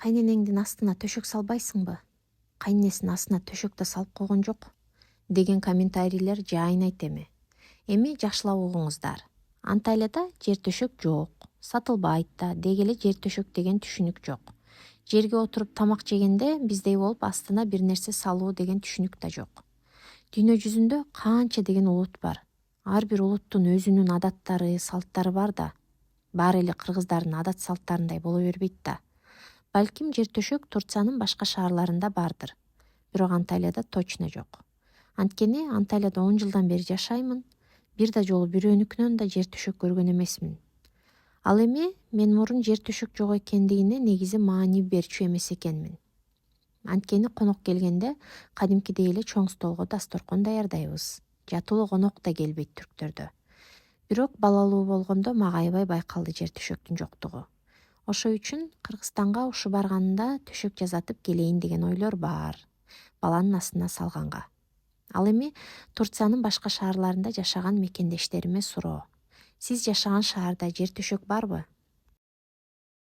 Кайненеңдин астына төшөк салбайсыңбы? Кайненесинин астына төшөк да салып койгон жок деген комментарийлер жайнайт эми. Эми жакшылап угуңуздар. Анталияда жер төшөк жок, сатылбайт да, деги эле жер төшөк деген түшүнүк жок. Жерге отуруп тамак жегенде биздей болуп астына бир нерсе салуу деген түшүнүк да жок. Дүйнө жүзүндө канча деген улут бар. Ар бир улуттун өзүнүн адаттары, салттары бар да. Баары эле кыргыздардын адат салттарындай боло бербейт да. Балким жер төшөк Турциянын башка шаарларында бардыр. Бирок Анталияда точно жок. Анткени Анталияда 10 жылдан бери жашаймын. Бир да жолу бирөөнүкүнөн да жер төшөк көргөн эмесмин. Ал эми мен мурун жер төшөк жок экендигине негизи маани берчү эмес экенмин. Анткени конок келгенде кадимкидей эле чоң столго дасторкон даярдайбыз. Жатуулуу конок да келбейт түрктөрдө. Бирок балалуу болгондо мага аябай байкалды жер төшөктүн жоктугу. Ошол үчүн Кыргызстанга ушу барганымда төшөк жасатып келейин деген ойлор бар. Баланын астына салганга. Ал эми Турциянын башка шаарларында жашаган мекендештериме суроо. Сиз жашаган шаарда жер төшөк барбы?